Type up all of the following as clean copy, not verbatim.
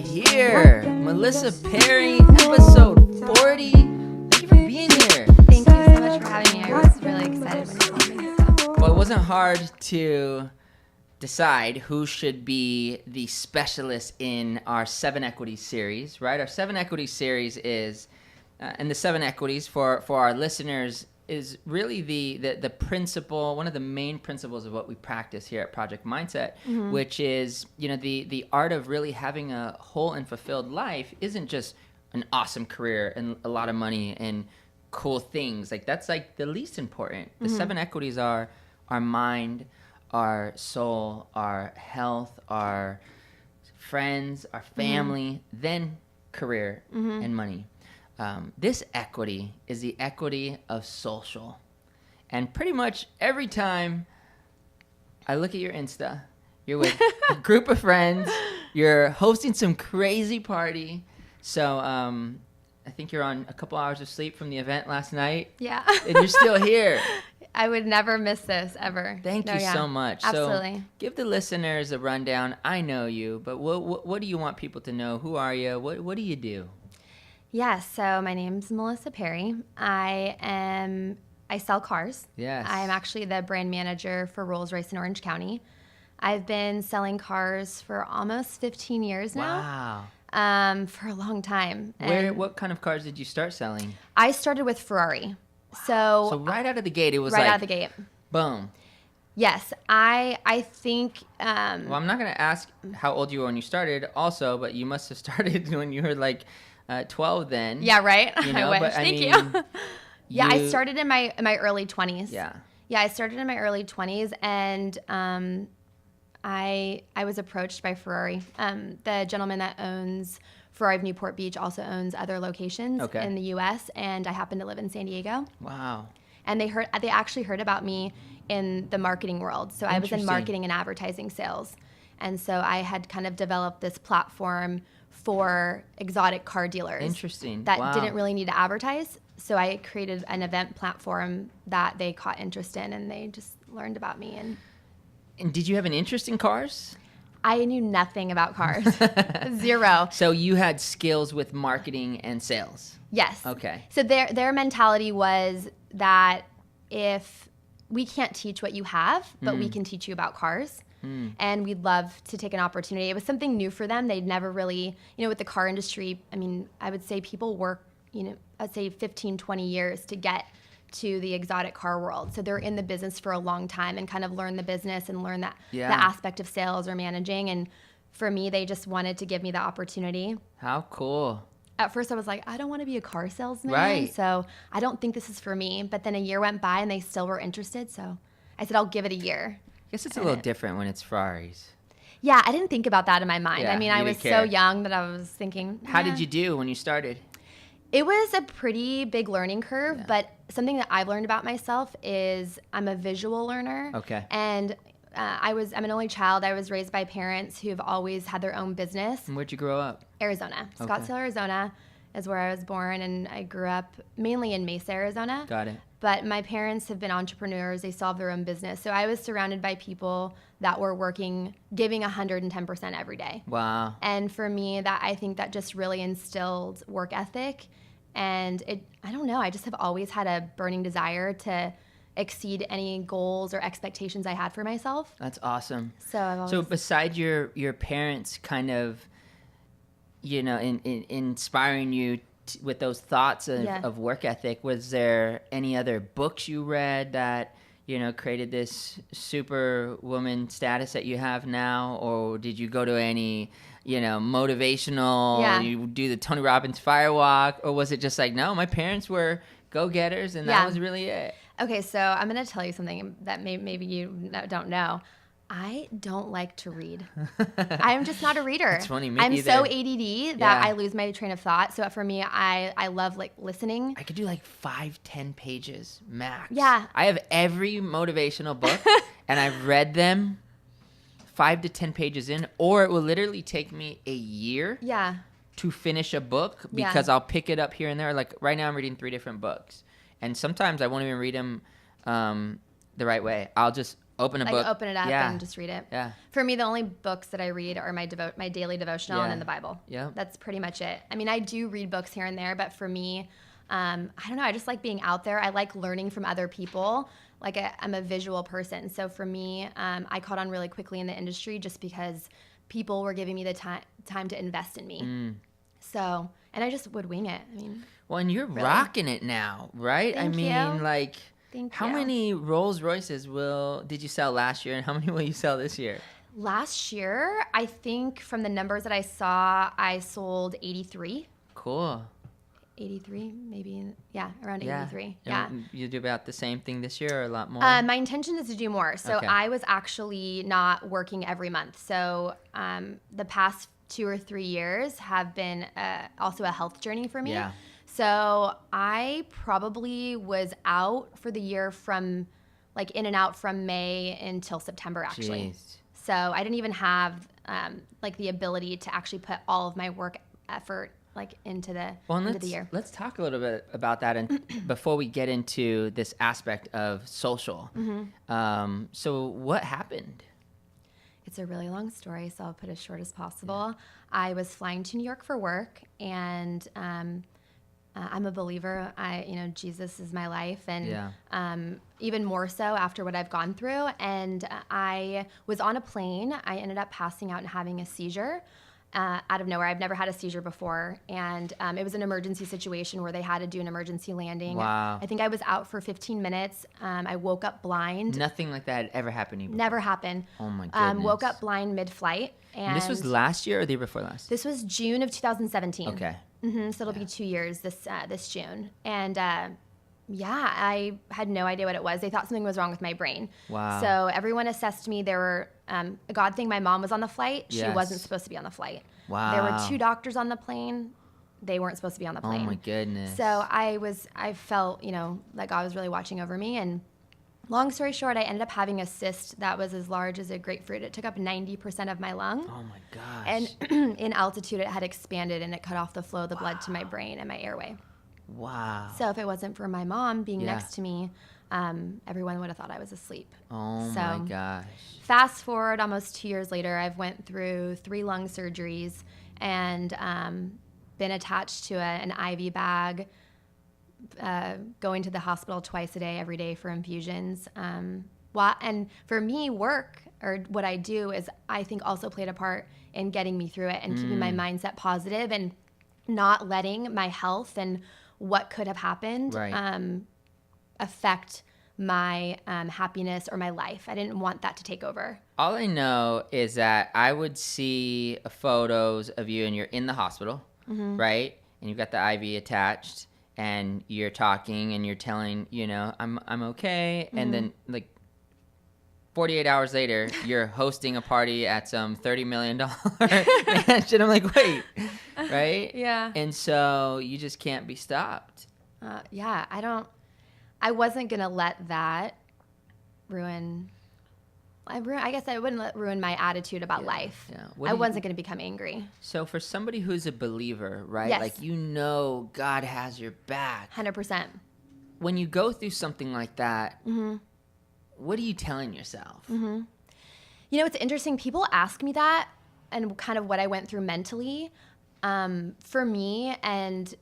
here. Melissa Perry, episode 40. Thank you for being here. Thank you so much for having me. I was really excited when you called me. So. Well, it wasn't hard to decide who should be the specialist in our 7 Equities series, right? Our 7 Equities series is, and the 7 Equities for our listeners is really the principle, one of the main principles of what we practice here at Project Mindset, which is, the art of really having a whole and fulfilled life isn't just an awesome career and a lot of money and cool things. Like, that's like the least important. The 7 Equities are our mind, our soul, our health, our friends, our family, then career and money. This equity is the equity of social. And pretty much every time I look at your Insta, you're with a group of friends, you're hosting some crazy party. So I think you're on a couple hours of sleep from the event last night. Yeah. And you're still here. I would never miss this, ever. Thank you so much. Absolutely. So give the listeners a rundown. I know you, but what do you want people to know? Who are you? What do you do? Yeah, so my name's Melissa Perry. I sell cars. Yes. I am actually the brand manager for Rolls-Royce in Orange County. I've been selling cars for almost 15 years now. Wow. For a long time. What kind of cars did you start selling? I started with Ferrari. Wow. So right out of the gate, it was right out of the gate. Boom. Yes, I think. Well, I'm not going to ask how old you were when you started, also, but you must have started when you were like 12 then. Yeah, right. I wish. But, Thank you. Yeah, I started in my early 20s. Yeah. Yeah, I started in my early 20s, and I was approached by Ferrari. The gentleman that owns Ferrari of Newport Beach also owns other locations in the U.S., and I happen to live in San Diego. Wow. And they actually heard about me in the marketing world. So I was in marketing and advertising sales. And so I had kind of developed this platform for exotic car dealers. Interesting. That didn't really need to advertise. So I created an event platform that they caught interest in, and they just learned about me. And did you have an interest in cars? I knew nothing about cars. Zero. So you had skills with marketing and sales? Yes. Okay. So their mentality was that if we can't teach what you have, but we can teach you about cars. And we'd love to take an opportunity. It was something new for them. They'd never really, with the car industry, I mean, I would say people work, I'd say 15, 20 years to get to the exotic car world. So they're in the business for a long time and kind of learn the business and learn that the aspect of sales or managing. And for me, they just wanted to give me the opportunity. How cool. At first I was like, I don't want to be a car salesman. Right. So I don't think this is for me. But then a year went by and they still were interested. So I said, I'll give it a year. I guess it's a little different when it's Ferraris. Yeah, I didn't think about that in my mind. Yeah, I mean, I was so young that I was thinking. How did you do when you started? It was a pretty big learning curve, but something that I've learned about myself is I'm a visual learner. Okay. And I'm an only child. I was raised by parents who have always had their own business. And where'd you grow up? Arizona. Scottsdale, Arizona is where I was born, and I grew up mainly in Mesa, Arizona. Got it. But my parents have been entrepreneurs. They still have their own business. So I was surrounded by people that were working, giving 110% every day. Wow. And for me, I think that just really instilled work ethic. And I don't know, I just have always had a burning desire to exceed any goals or expectations I had for myself. That's awesome. So besides your parents kind of, inspiring you with those thoughts of work ethic, was there any other books you read that, created this superwoman status that you have now? Or did you go to any, motivational, you do the Tony Robbins fire walk? Or was it just like, no, my parents were go-getters and that was really it? Okay, so I'm going to tell you something that maybe you don't know. I don't like to read. I'm just not a reader. It's funny. I'm so ADD that I lose my train of thought. So for me, I love listening. I could do 5-10 pages max. Yeah. I have every motivational book and I've read them 5 to 10 pages in, or it will literally take me a year to finish a book because I'll pick it up here and there. Like right now I'm reading 3 different books, and sometimes I won't even read them the right way. I'll just Open a like book. open it up Yeah. and just read it. Yeah. For me, the only books that I read are my daily devotional and then the Bible. Yeah. That's pretty much it. I mean, I do read books here and there, but for me, I don't know. I just like being out there. I like learning from other people. Like I'm a visual person. So for me, I caught on really quickly in the industry just because people were giving me the time to invest in me. So, and I just would wing it. I mean, well, and you're rocking it now, right? Thank I mean, you. like, Thank how you. many Rolls Royces did you sell last year, and how many will you sell this year? Last year, I think from the numbers that I saw, I sold 83. Cool. 83, maybe. Yeah, around 83. And you do about the same thing this year or a lot more? My intention is to do more. So Okay. I was actually not working every month. So the past 2 or 3 years have been also a health journey for me. Yeah. So I probably was out for the year from like in and out from May until September actually. Jeez. So I didn't even have like the ability to actually put all of my work effort like into the year. Let's talk a little bit about that, and before we get into this aspect of social. So what happened? It's a really long story, so I'll put it as short as possible. I was flying to New York for work, and I'm a believer. Jesus is my life, and even more so after what I've gone through. And I was on a plane. I ended up passing out and having a seizure. Out of nowhere. I've never had a seizure before. And it was an emergency situation where they had to do an emergency landing. Wow. I think I was out for 15 minutes. I woke up blind. Nothing like that had ever happened to you before? Never happened. Oh my goodness. Woke up blind mid-flight. And this was last year or the year before last? This was June of 2017. Okay. So it'll be 2 years this June. And I had no idea what it was. They thought something was wrong with my brain. Wow. So everyone assessed me. There were a God thing. My mom was on the flight. She Yes. wasn't supposed to be on the flight. Wow. There were 2 doctors on the plane. They weren't supposed to be on the plane. Oh my goodness. So I felt, that God was really watching over me. And long story short, I ended up having a cyst that was as large as a grapefruit. It took up 90% of my lung. Oh my gosh. And in altitude, it had expanded and it cut off the flow of the blood to my brain and my airway. Wow. So if it wasn't for my mom being Yeah. next to me, everyone would have thought I was asleep. Oh So, my gosh. Fast forward almost 2 years later, I've went through 3 lung surgeries and been attached to an IV bag, going to the hospital twice a day, every day for infusions. And for me, work or what I do is I think also played a part in getting me through it and keeping my mindset positive and not letting my health and what could have happened affect my happiness or my life. I didn't want that to take over. All I know is that I would see photos of you and you're in the hospital, right? And you've got the IV attached and you're talking and you're telling, I'm okay. And then like 48 hours later, you're hosting a party at some $30 million mansion. I'm like, wait, right? Yeah. And so you just can't be stopped. I wasn't going to let that ruin. I guess I wouldn't ruin my attitude about life. Yeah. I wasn't going to become angry. So for somebody who's a believer, right? Yes. Like, God has your back. 100%. When you go through something like that, what are you telling yourself? It's interesting. People ask me that and kind of what I went through mentally. For me, and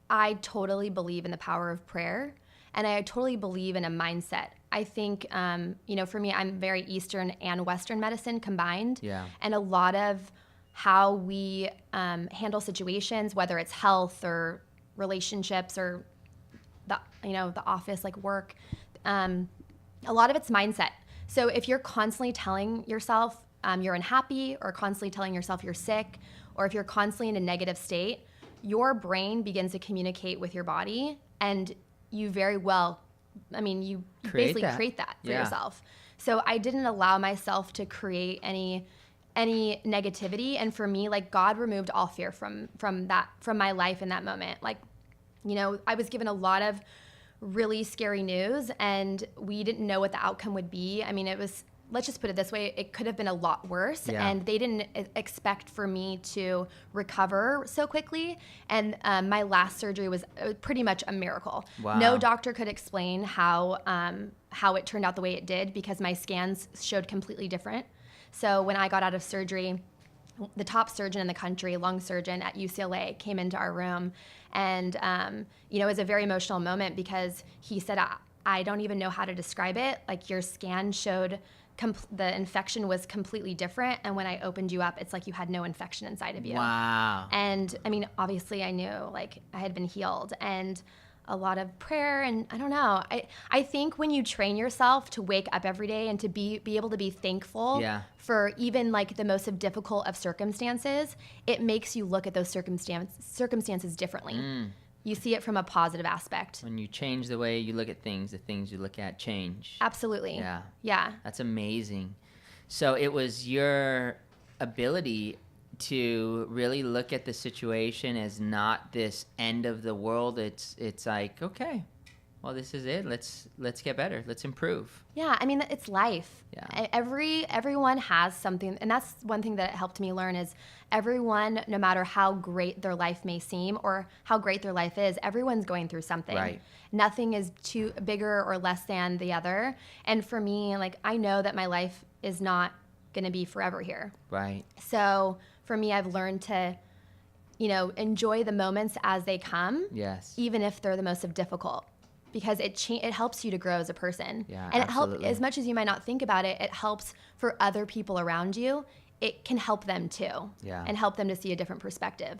I totally believe in the power of prayer, and I totally believe in a mindset. I think, for me, I'm very Eastern and Western medicine combined. Yeah. And a lot of how we handle situations, whether it's health or relationships or the office, like work, a lot of it's mindset. So if you're constantly telling yourself you're unhappy or constantly telling yourself you're sick, or if you're constantly in a negative state, your brain begins to communicate with your body, and you very well, you basically create that for yourself. So I didn't allow myself to create any negativity. And for me, like, God removed all fear from my life in that moment. Like, I was given a lot of really scary news and we didn't know what the outcome would be. It was, let's just put it this way, it could have been a lot worse. Yeah. And they didn't expect for me to recover so quickly. And my last surgery was pretty much a miracle. Wow. No doctor could explain how how it turned out the way it did because my scans showed completely different. So when I got out of surgery, the top surgeon in the country, lung surgeon at UCLA, came into our room, and it was a very emotional moment because he said, I don't even know how to describe it. Like, your scan showed the infection was completely different, and when I opened you up, it's like you had no infection inside of you. Wow. And I mean, obviously I knew like I had been healed, and a lot of prayer, and I don't know. I think when you train yourself to wake up every day and to be able to be thankful for even like the most difficult of circumstances, it makes you look at those circumstances differently. You see it from a positive aspect. When you change the way you look at things, the things you look at change. Absolutely. Yeah. That's amazing. So it was your ability to really look at the situation as not this end of the world. It's like, okay, well, this is it. Let's get better. Let's improve. Yeah, I mean, it's life. Yeah. Everyone has something, and that's one thing that helped me learn is everyone, no matter how great their life may seem or how great their life is, everyone's going through something. Right. Nothing is too bigger or less than the other. And for me, like, I know that my life is not going to be forever here. Right. So for me, I've learned to, enjoy the moments as they come. Yes. Even if they're the most difficult. Because it helps you to grow as a person. Yeah, and absolutely. it helps, as much as you might not think about it, it helps for other people around you. It can help them too. Yeah. And help them to see a different perspective.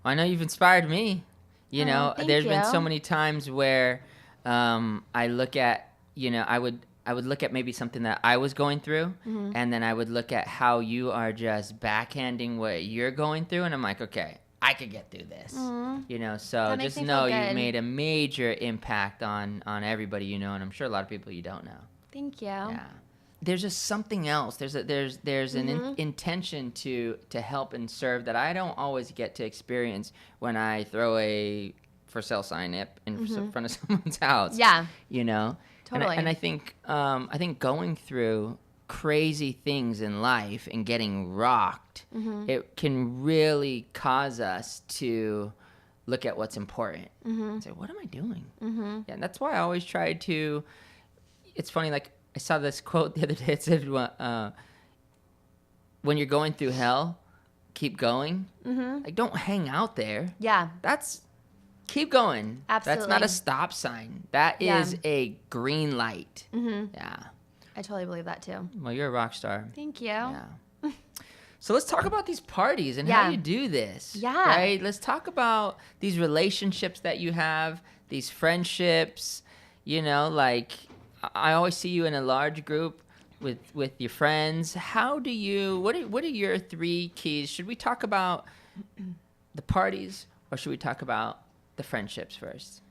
Well, I know you've inspired me. There's been so many times where I look at, I would look at maybe something that I was going through, and then I would look at how you are just backhanding what you're going through, and I'm like, okay, I could get through this. So just know you've made a major impact on everybody and I'm sure a lot of people you don't know. Thank you. Yeah. There's just something else. There's an intention to help and serve that I don't always get to experience when I throw a for sale sign up in front of someone's house. Yeah. Totally. And I think going through crazy things in life and getting rocked, it can really cause us to look at what's important and say, what am I doing? Yeah, and that's why I always try to, it's funny, like I saw this quote the other day. It said, when you're going through hell, keep going. Like, don't hang out there. Yeah. Keep going. Absolutely. That's not a stop sign. That is a green light. Yeah. I totally believe that too. Well, you're a rock star. Thank you. Yeah. So let's talk about these parties and how you do this. Yeah. Right? Let's talk about these relationships that you have, these friendships. Like I always see you in a large group with your friends. What are your 3 keys? Should we talk about the parties or should we talk about the friendships first?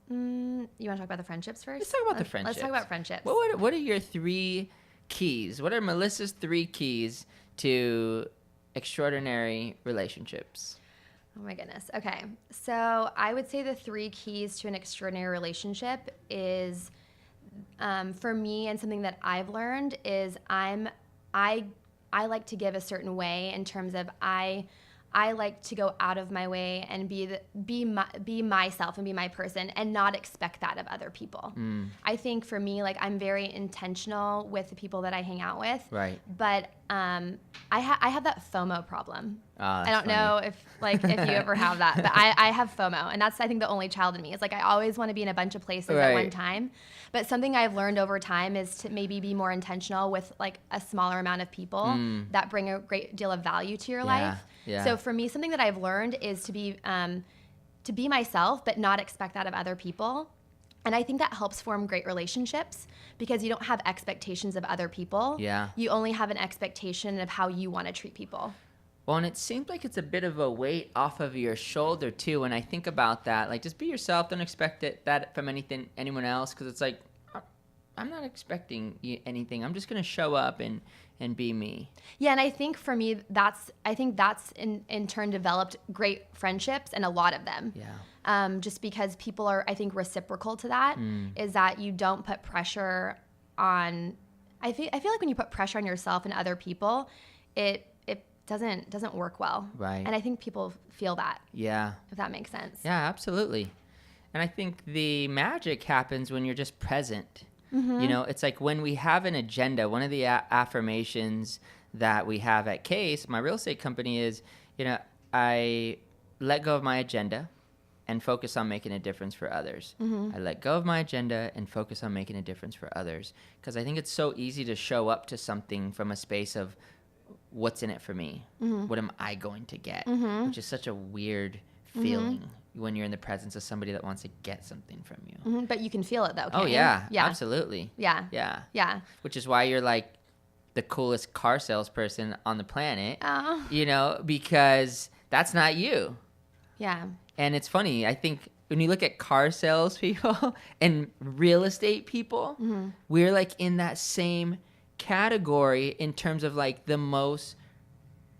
You want to talk about the friendships first? Let's talk about the friendships. Let's talk about friendships. What are your 3 keys? What are Melissa's 3 keys to extraordinary relationships? Oh my goodness. Okay. So I would say the 3 keys to an extraordinary relationship is, for me, and something that I've learned is I like to give a certain way in terms of I like to go out of my way and be myself and be my person and not expect that of other people. I think for me, like, I'm very intentional with the people that I hang out with. Right. But I have that FOMO problem. I don't know if you ever have that, but I have FOMO, and that's, I think, the only child in me. It's like I always want to be in a bunch of places at one time. But something I've learned over time is to maybe be more intentional with like a smaller amount of people that bring a great deal of value to your life. Yeah. So for me, something that I've learned is to be myself, but not expect that of other people. And I think that helps form great relationships because you don't have expectations of other people. Yeah. You only have an expectation of how you want to treat people. Well, and it seems like it's a bit of a weight off of your shoulder too. When I think about that, like, just be yourself. Don't expect that from anyone else, because it's like, I'm not expecting anything. I'm just gonna show up and be me. Yeah, and I think for me, that's in turn developed great friendships, and a lot of them. Yeah. Just because people are, I think, reciprocal to that, is that you don't put pressure on. I feel like when you put pressure on yourself and other people, it doesn't work well. Right. And I think people feel that. Yeah. If that makes sense. Yeah, absolutely. And I think the magic happens when you're just present. You know, it's like when we have an agenda, one of the affirmations that we have at Case, my real estate company, is, you know, I let go of my agenda and focus on making a difference for others. I let go of my agenda and focus on making a difference for others. Because I think it's so easy to show up to something from a space of what's in it for me? What am I going to get? Which is such a weird feeling when you're in the presence of somebody that wants to get something from you. But you can feel it though, can't Oh, you? yeah. Yeah. Absolutely. Yeah. Yeah. Yeah. Which is why you're like the coolest car salesperson on the planet, Oh. you know, because that's not you. Yeah. And it's funny, I think when you look at car salespeople and real estate people, we're like in that same category in terms of like the most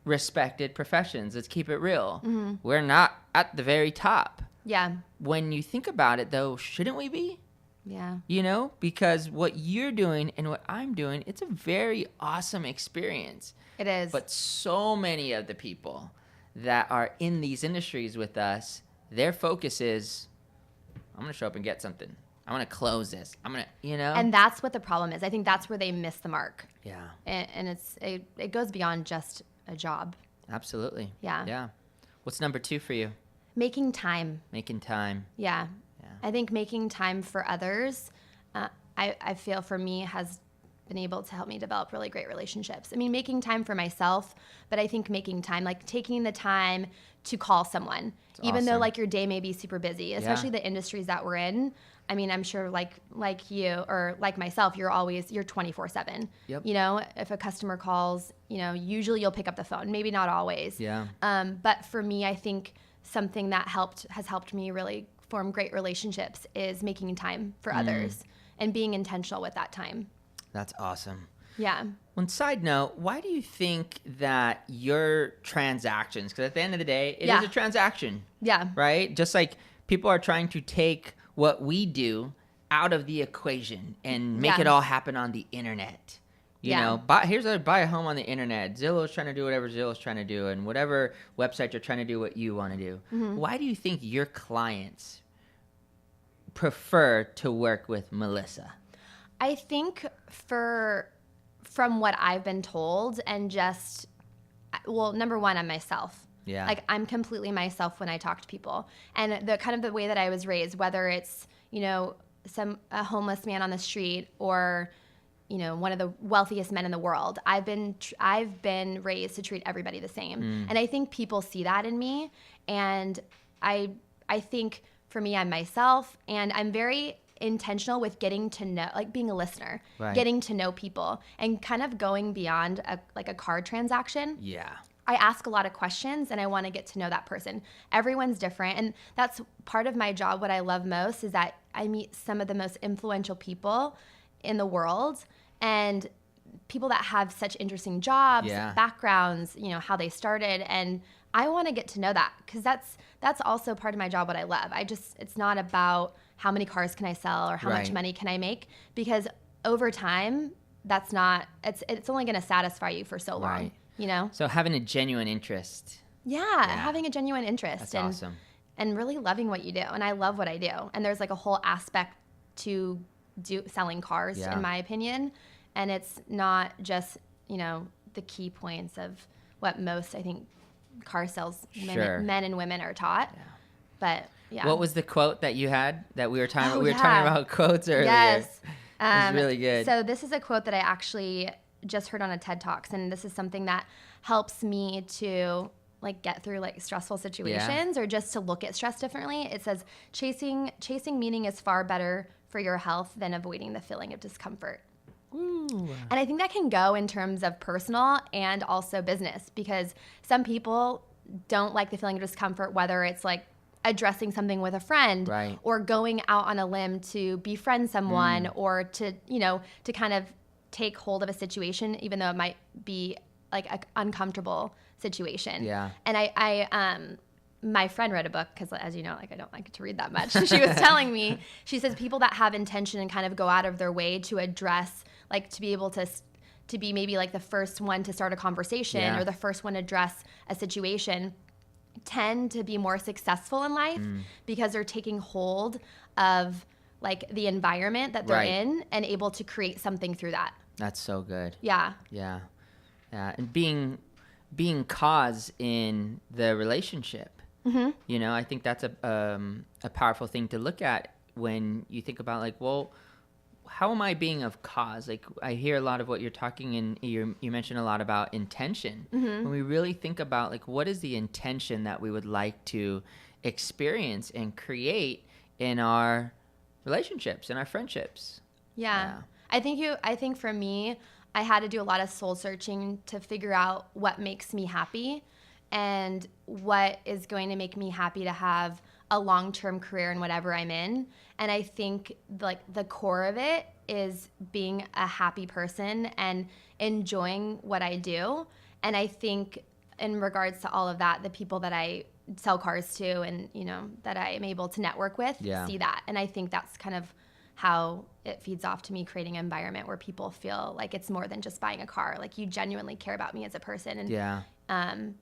respected professions. Let's keep it real. We're not at the very top. Yeah. When you think about it, though, shouldn't we be? Yeah. You know, because what you're doing and what I'm doing, it's a very awesome experience. It is. But so many of the people that are in these industries with us, their focus is, I'm going to show up and get something. I'm going to close this. I'm going to, you know. And that's what the problem is. I think that's where they miss the mark. Yeah. And it goes beyond just a job. Absolutely. Yeah. Yeah. What's number 2 for you? Making time. Making time. Yeah. Yeah. I think making time for others, I feel for me has been able to help me develop really great relationships. I mean, making time for myself, but I think making time, like taking the time to call someone, even though awesome. like your day may be super busy, especially the industries that we're in. I mean, I'm sure like you or like myself, you're 24/7. Yep. You know, if a customer calls, you know, usually you'll pick up the phone, maybe not always. Yeah. But for me, I think something that has helped me really form great relationships is making time for others and being intentional with that time. That's awesome. Yeah. One side note, why do you think that your transactions, because at the end of the day, it is a transaction, Yeah. right? Just like people are trying to take what we do out of the equation and make it all happen on the internet. You know, buy a home on the internet. Zillow's trying to do whatever Zillow's trying to do, and whatever website you're trying to do what you want to do. Why do you think your clients prefer to work with Melissa? I think from what I've been told and just, well, number one, I'm myself. Yeah. Like I'm completely myself when I talk to people. And the kind of the way that I was raised, whether it's, you know, a homeless man on the street or, you know, one of the wealthiest men in the world, I've been raised to treat everybody the same. And I think people see that in me. And I think for me, I'm myself, and I'm very intentional with getting to know, like being a listener, getting to know people and kind of going beyond a card transaction. Yeah. I ask a lot of questions and I want to get to know that person. Everyone's different. And that's part of my job. What I love most is that I meet some of the most influential people in the world and people that have such interesting jobs, backgrounds, you know, how they started. And I want to get to know that because that's also part of my job, what I love. It's not about how many cars can I sell or how much money can I make, because over time, it's only going to satisfy you for so long, you know? So having a genuine interest. Yeah, having a genuine interest. That's awesome. And really loving what you do. And I love what I do. And there's like a whole aspect to selling cars, in my opinion. And it's not just, you know, the key points of what most, I think, car sales men and women are taught. Yeah. But yeah. What was the quote that you had that we were talking about? We were talking about quotes earlier. Yes. It was really good. So this is a quote that I actually just heard on a TED Talks, and this is something that helps me to like get through like stressful situations or just to look at stress differently. It says, chasing meaning is far better for your health than avoiding the feeling of discomfort. Ooh. And I think that can go in terms of personal and also business, because some people don't like the feeling of discomfort, whether it's like addressing something with a friend or going out on a limb to befriend someone or to, you know, to kind of take hold of a situation, even though it might be like an uncomfortable situation. Yeah. And my friend read a book, because as you know, like I don't like to read that much. She was telling me, she says people that have intention and kind of go out of their way to address, like to be able to be maybe like the first one to start a conversation or the first one to address a situation, tend to be more successful in life because they're taking hold of like the environment that they're Right. in and able to create something through that. That's so good. Yeah. Yeah. Yeah. And being cause in the relationship. You know, I think that's a powerful thing to look at when you think about like, well, how am I being of cause? Like I hear a lot of what you're talking and you mentioned a lot about intention. When we really think about like, what is the intention that we would like to experience and create in our relationships and our friendships? Yeah. I think for me, I had to do a lot of soul searching to figure out what makes me happy and what is going to make me happy to have a long-term career in whatever I'm in. And I think like the core of it is being a happy person and enjoying what I do. And I think in regards to all of that, the people that I sell cars to and, you know, that I am able to network with see that. And I think that's kind of how it feeds off to me, creating an environment where people feel like it's more than just buying a car. Like you genuinely care about me as a person. And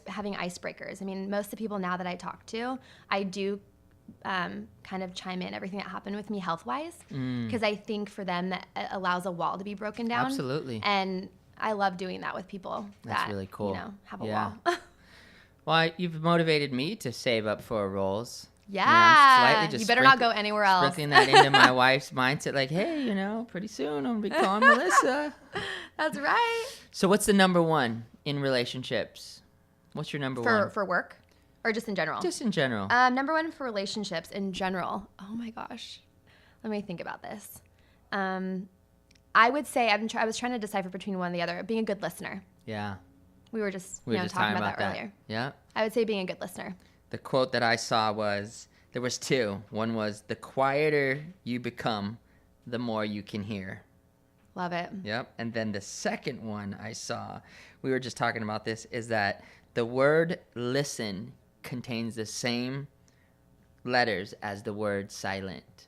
having icebreakers. I mean, most of the people now that I talk to, I do kind of chime in everything that happened with me health-wise, because I think for them that allows a wall to be broken down. Absolutely. And I love doing that with people. That's really cool. You know, have a wall. Well, you've motivated me to save up for rolls. Yeah. You better not go anywhere else. Sprinkling that into my wife's mindset, like, hey, you know, pretty soon I'm going to be calling Melissa. That's right. So what's the number one in relationships? What's your number one? For work or just in general? Just in general. Number one for relationships in general. Oh my gosh. Let me think about this. I would say I was trying to decipher between one and the other. Being a good listener. Yeah. We were just talking about that earlier. Yeah. I would say being a good listener. The quote that I saw there was two. One was, the quieter you become, the more you can hear. Love it. Yep. And then the second one I saw, we were just talking about this, is that the word listen contains the same letters as the word silent.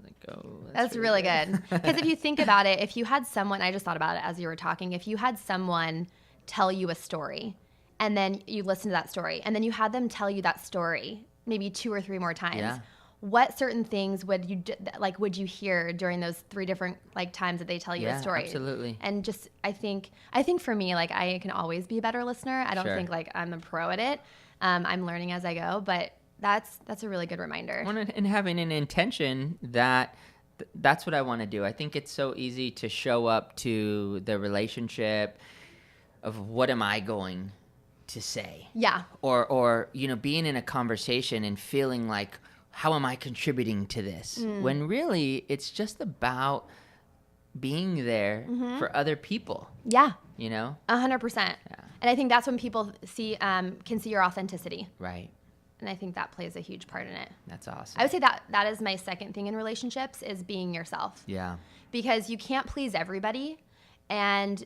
Like, oh, that's really good. Because if you think about it, if you had someone, I just thought about it as you were talking, if you had someone tell you a story and then you listen to that story and then you had them tell you that story maybe 2 or 3 more times, what certain things would you hear during those 3 different times that they tell you a story? Absolutely. And just I think for me, I can always be a better listener. I don't think I'm a pro at it. I'm learning as I go, but that's a really good reminder. And having an intention that's what I want to do. I think it's so easy to show up to the relationship of what am I going to say? Yeah. Or being in a conversation and feeling like, how am I contributing to this? When really it's just about being there for other people. Yeah. 100%. Yeah. And I think that's when people can see your authenticity. Right. And I think that plays a huge part in it. That's awesome. I would say that is my second thing in relationships is being yourself. Yeah. Because you can't please everybody. And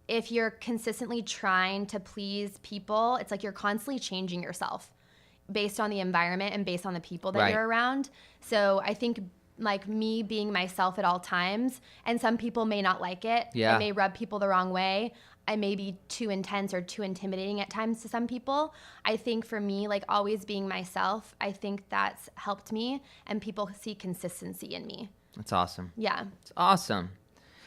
if you're consistently trying to please people, it's like you're constantly changing yourself based on the environment and based on the people that you're around. So I think me being myself at all times, and some people may not like it. Yeah. It may rub people the wrong way. I may be too intense or too intimidating at times to some people. I think for me, always being myself, I think that's helped me, and people see consistency in me. That's awesome. Yeah. It's awesome.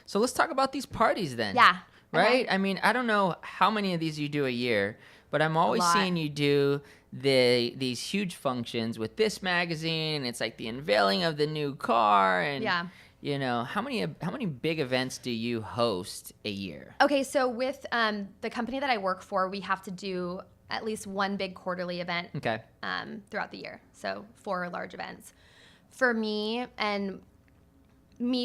So let's talk about these parties then. Yeah. Right? Okay. I mean, I don't know how many of these you do a year, but I'm always seeing you do these huge functions with this magazine, and it's like the unveiling of the new car, and how many big events do you host a year? Okay, so with the company that I work for, we have to do at least one big quarterly event throughout the year. So 4 large events. For me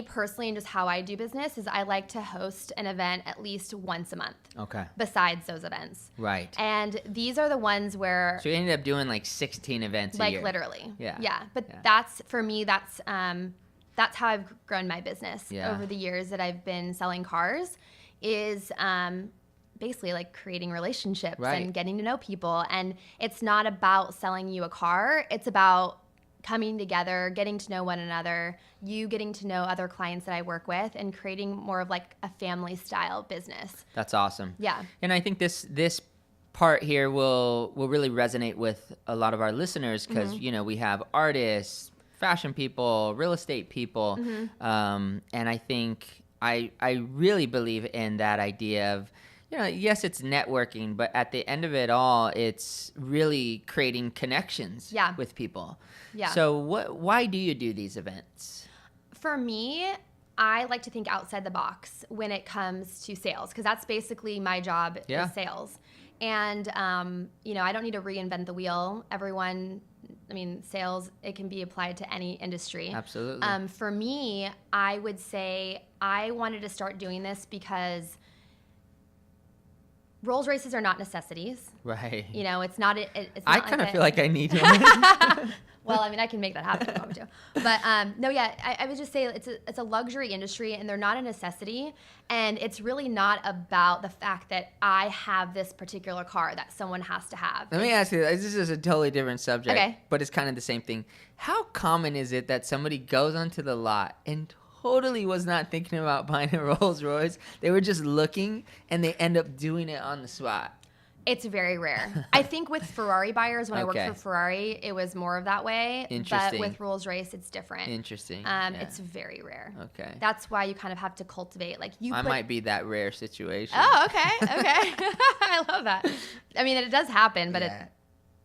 personally, and just how I do business is I like to host an event at least once a month. Okay. Besides those events. Right. And these are the ones where... So you ended up doing 16 events a year. Literally. Yeah. Yeah. But that's, for me, that's how I've grown my business over the years that I've been selling cars is basically creating relationships and getting to know people. And it's not about selling you a car. It's about coming together, getting to know one another, you getting to know other clients that I work with, and creating more of a family style business. That's awesome. Yeah. And I think this part here will really resonate with a lot of our listeners because, we have artists, fashion people, real estate people. And I think I really believe in that idea of, yes, it's networking, but at the end of it all, it's really creating connections with people. Yeah. So why do you do these events? For me, I like to think outside the box when it comes to sales, because that's basically my job is sales. And, I don't need to reinvent the wheel. Sales, it can be applied to any industry. Absolutely. For me, I would say I wanted to start doing this because Rolls Royces are not necessities. Right. It's not. I kind of feel like I need one. Well, I can make that happen if I want to. But I would just say it's a luxury industry, and they're not a necessity. And it's really not about the fact that I have this particular car that someone has to have. Let me ask you, this is a totally different subject, okay, but it's kind of the same thing. How common is it that somebody goes onto the lot and totally was not thinking about buying a Rolls Royce? They were just looking, and they end up doing it on the spot. It's very rare. I think with Ferrari buyers, when I worked for Ferrari, it was more of that way. Interesting. But with Rolls Royce, it's different. Interesting. It's very rare. Okay. That's why you kind of have to cultivate. I might be that rare situation. Oh, okay. I love that. It does happen, but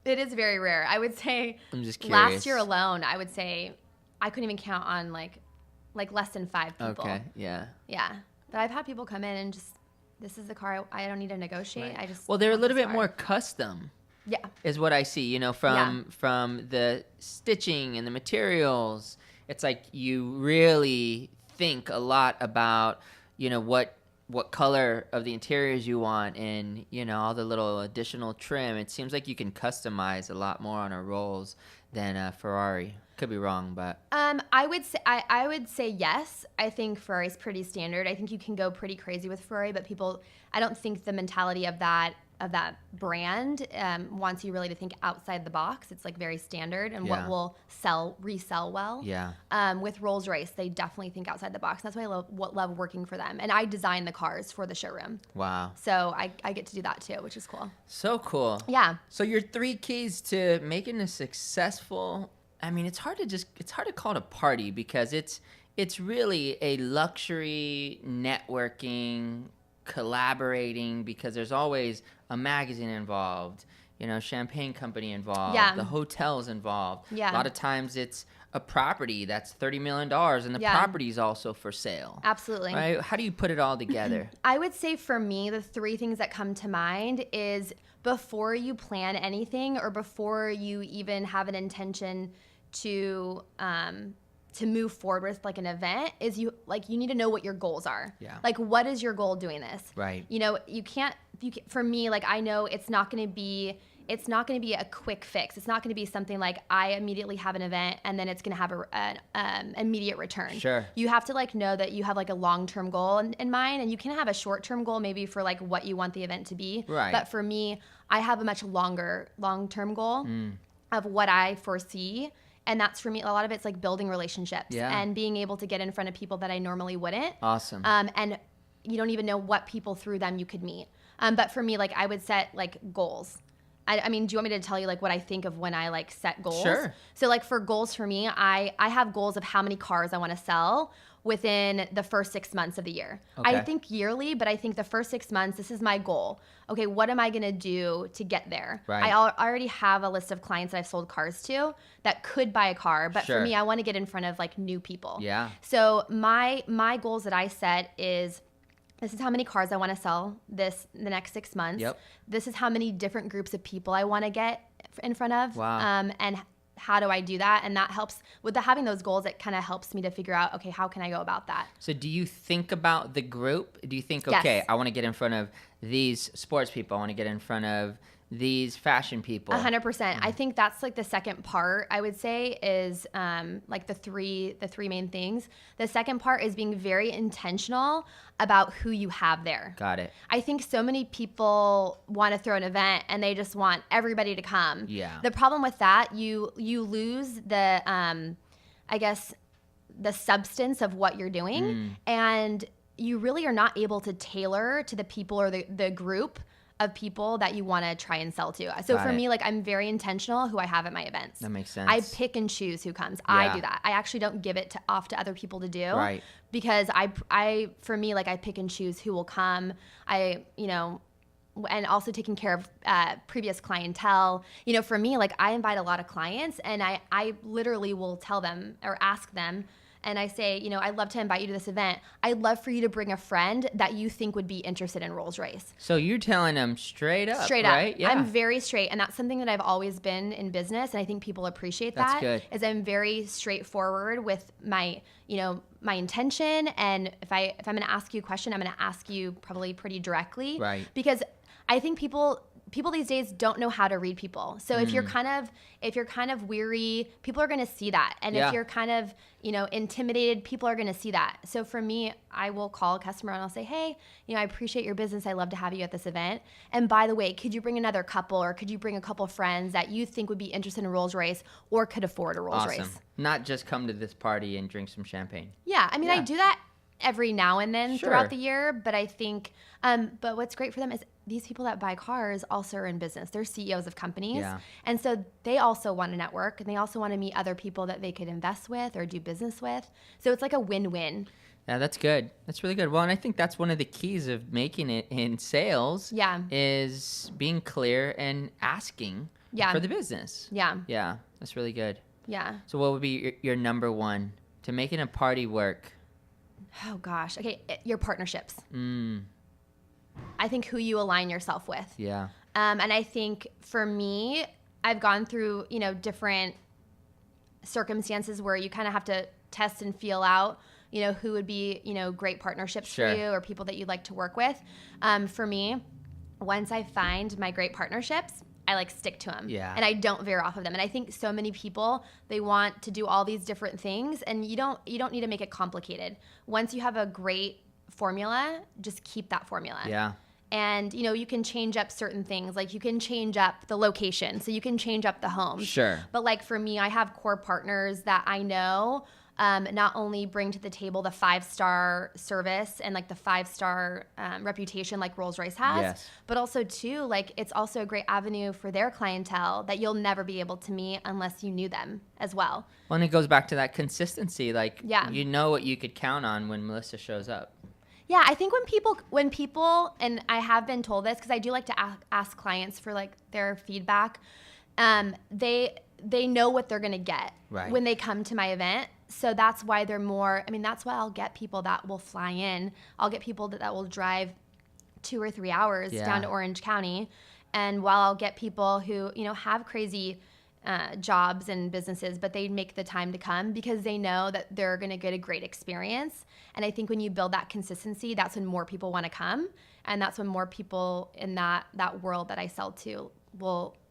it is very rare. I would say I'm just curious. Last year alone, I would say I couldn't even count on like less than 5 people. Okay, yeah. Yeah. But I've had people come in and just, this is the car I don't need to negotiate. Right. I just they're a little bit more custom. Yeah. Is what I see, from the stitching and the materials. It's like you really think a lot about, what color of the interiors you want and, all the little additional trim. It seems like you can customize a lot more on a Rolls than a Ferrari. Could be wrong, but I would say yes. I think Ferrari's pretty standard. I think you can go pretty crazy with Ferrari, but I don't think the mentality of that brand wants you really to think outside the box. It's like very standard and what will resell well. Yeah. With Rolls Royce, they definitely think outside the box. That's why I love working for them. And I design the cars for the showroom. Wow. So I get to do that too, which is cool. So cool. Yeah. So your 3 keys to making a successful, it's hard to call it a party because it's really a luxury networking, collaborating, because there's always a magazine involved, champagne company involved, the hotels involved. Yeah. A lot of times it's a property that's $30 million and the property is also for sale. Absolutely. Right? How do you put it all together? I would say for me, the 3 things that come to mind is before you plan anything or before you even have an intention to move forward with like an event is you need to know what your goals are. Yeah. Like, what is your goal doing this? Right. For me, like, I know it's not going to be a quick fix. It's not going to be something like I immediately have an event and then it's going to have an immediate return. Sure. You have to know that you have like a long-term goal in mind, and you can have a short-term goal maybe for like what you want the event to be. Right. But for me, I have a much longer long-term goal of what I foresee. And that's for me, a lot of it's like building relationships and being able to get in front of people that I normally wouldn't. Awesome. And you don't even know what people through them you could meet. But for me, like, I would set like goals. Do you want me to tell you like what I think of when I like set goals? Sure. So like for goals for me, I have goals of how many cars I want to sell within the first 6 months of the year. Okay. I think yearly, but I think the first 6 months, this is my goal. Okay, what am I going to do to get there? Right. I already have a list of clients that I've sold cars to that could buy a car, but for me, I want to get in front of like new people. Yeah. So my goals that I set is, this is how many cars I want to sell the next 6 months. Yep. This is how many different groups of people I want to get in front of. Wow. And how do I do that? And that helps with having those goals. It kind of helps me to figure out, okay, how can I go about that? So do you think about the group? Do you think, okay, Yes. I want to get in front of these sports people. I want to get in front of these fashion people. 100%. I think that's like the second part, I would say, is like the three main things. The second part is being very intentional about who you have there. Got it. I think so many people want to throw an event and they just want everybody to come. Yeah. The problem with that, you lose the, I guess, the substance of what you're doing, and you really are not able to tailor to the people or the group of people that you want to try and sell to. So Got for it. me, like I'm very intentional who I have at my events. That makes sense. I pick and choose who comes. Yeah. I do that. I actually don't give it off to other people to do. Right. Because for me, like I pick and choose who will come. And also taking care of previous clientele. For me, like I invite a lot of clients, and I literally will tell them or ask them, and I say, I'd love to invite you to this event. I'd love for you to bring a friend that you think would be interested in Rolls-Royce. So you're telling them straight up, Straight right? up. Yeah. I'm very straight, and that's something that I've always been in business, and I think people appreciate that. That's good. Is I'm very straightforward with my intention, and if I'm going to ask you a question, I'm going to ask you probably pretty directly. Right. Because I think people these days don't know how to read people. So if you're kind of weary, people are going to see that. And Yeah. if you're kind of, intimidated, people are going to see that. So for me, I will call a customer and I'll say, "Hey, I appreciate your business. I'd love to have you at this event. And by the way, could you bring another couple, or could you bring a couple friends that you think would be interested in Rolls-Royce or could afford a Rolls-Royce?" Awesome. Not just come to this party and drink some champagne. Yeah. I mean, I do that every now and then Sure. throughout the year, but I think, but what's great for them is these people that buy cars also are in business. They're CEOs of companies. Yeah. And so they also want to network, and they also want to meet other people that they could invest with or do business with. So it's like a win-win. Yeah, that's good. That's really good. Well, and I think that's one of the keys of making it in sales. Yeah. Is being clear and asking for the business. Yeah. Yeah, that's really good. Yeah. So what would be your number one to making a party work? Oh gosh. Okay. Your partnerships. I think who you align yourself with. Yeah. And I think for me, I've gone through, different circumstances where you kind of have to test and feel out, who would be, great partnerships Sure. for you or people that you'd like to work with. For me, once I find my great partnerships, I stick to them. Yeah. And I don't veer off of them. And I think so many people, they want to do all these different things, and you don't need to make it complicated. Once you have a great formula, just keep that formula. Yeah. And, you can change up certain things. Like you can change up the location. So you can change up the homes. Sure. But for me, I have core partners that I know not only bring to the table the 5-star service and the 5-star reputation like Rolls-Royce has, Yes. but also too, it's also a great avenue for their clientele that you'll never be able to meet unless you knew them as well. Well, and it goes back to that consistency. Yeah. You know what you could count on when Melissa shows up. Yeah, I think when people, and I have been told this because I do like to ask clients for their feedback, they know what they're going to get Right. when they come to my event. So that's why they're more, that's why I'll get people that will fly in. I'll get people that will drive 2 or 3 hours down to Orange County. And while I'll get people who, have crazy jobs and businesses, but they make the time to come because they know that they're going to get a great experience. And I think when you build that consistency, that's when more people want to come. And that's when more people in that world that I sell to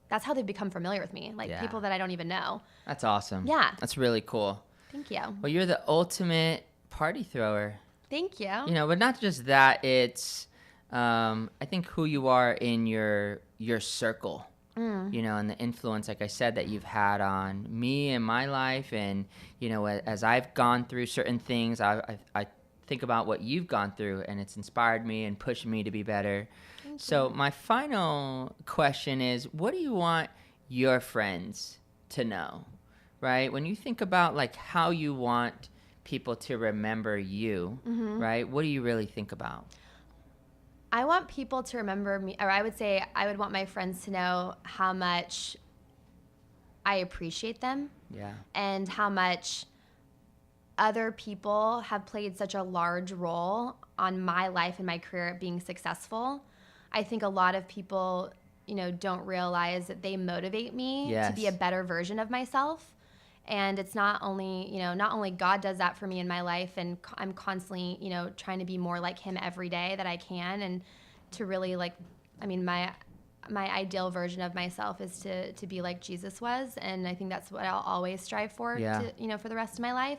that's how they become familiar with me. People that I don't even know. That's awesome. Yeah. That's really cool. Thank you. Well, you're the ultimate party thrower. Thank you. But not just that, it's I think who you are in your circle. And the influence, like I said, that you've had on me and my life, and as I've gone through certain things, I think about what you've gone through, and it's inspired me and pushed me to be better. So my final question is, what do you want your friends to know, right? When you think about how you want people to remember you, right? What do you really think about? I want people to remember me, or I would say I would want my friends to know how much I appreciate them. Yeah. And how much other people have played such a large role on my life and my career at being successful. I think a lot of people, don't realize that they motivate me to be a better version of myself. And it's not only God does that for me in my life, and I'm constantly, trying to be more like him every day that I can, and to really my ideal version of myself is to be like Jesus was. And I think that's what I'll always strive for, for the rest of my life.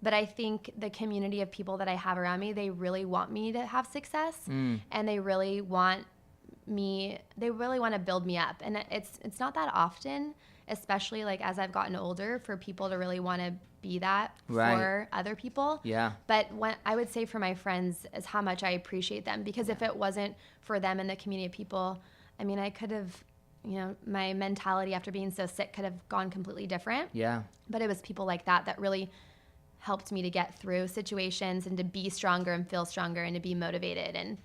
But I think the community of people that I have around me, they really want me to have success, and they really want they really want to build me up. And it's not that often, especially like as I've gotten older, for people to really want to be that for other people. Yeah. But what I would say for my friends is how much I appreciate them, because if it wasn't for them and the community of people, I mean, I could have, my mentality after being so sick could have gone completely different. Yeah. But it was people like that really helped me to get through situations and to be stronger and feel stronger and to be motivated. And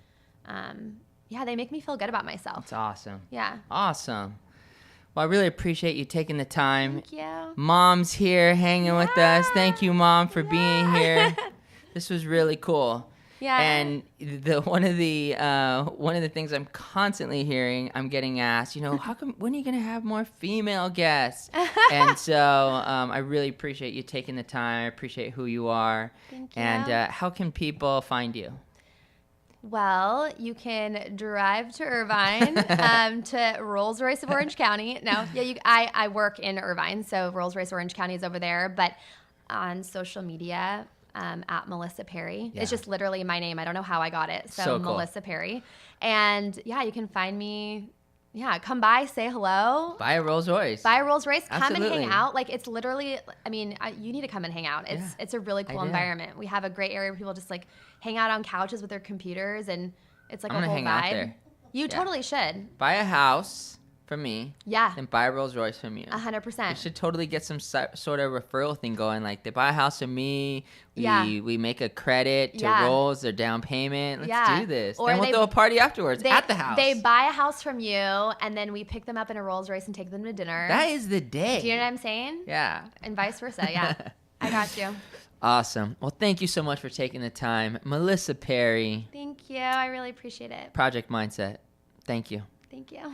they make me feel good about myself. That's awesome. Yeah. Awesome. Well, I really appreciate you taking the time. Thank you. Mom's here hanging with us. Thank you, Mom, for being here. This was really cool. Yeah. And one of the things I'm constantly hearing, I'm getting asked, how come, when are you going to have more female guests? And so I really appreciate you taking the time. I appreciate who you are. Thank you. And how can people find you? Well, you can drive to Irvine, to Rolls-Royce of Orange County. No, I work in Irvine, so Rolls-Royce Orange County is over there. But on social media, at Melissa Perry. Yeah. It's just literally my name. I don't know how I got it. So cool. Melissa Perry. And you can find me. Yeah, come by, say hello. Buy a Rolls Royce. Buy a Rolls Royce. Come Absolutely. and hang out. Like, it's literally, you need to come and hang out. It's a really cool environment. We have a great area where people just like hang out on couches with their computers, and it's like I'm a gonna whole hang vibe. out there. You totally should. Buy a house from me. Yeah. Then buy a Rolls Royce from you. 100%. We should totally get some sort of referral thing going. Like, they buy a house from me. We make a credit to Rolls, their down payment. Let's do this. Or then we'll throw a party afterwards at the house. They buy a house from you, and then we pick them up in a Rolls Royce and take them to dinner. That is the day. Do you know what I'm saying? Yeah. And vice versa. Yeah. I got you. Awesome. Well, thank you so much for taking the time. Melissa Perry. Thank you. I really appreciate it. Project Mindset. Thank you. Thank you.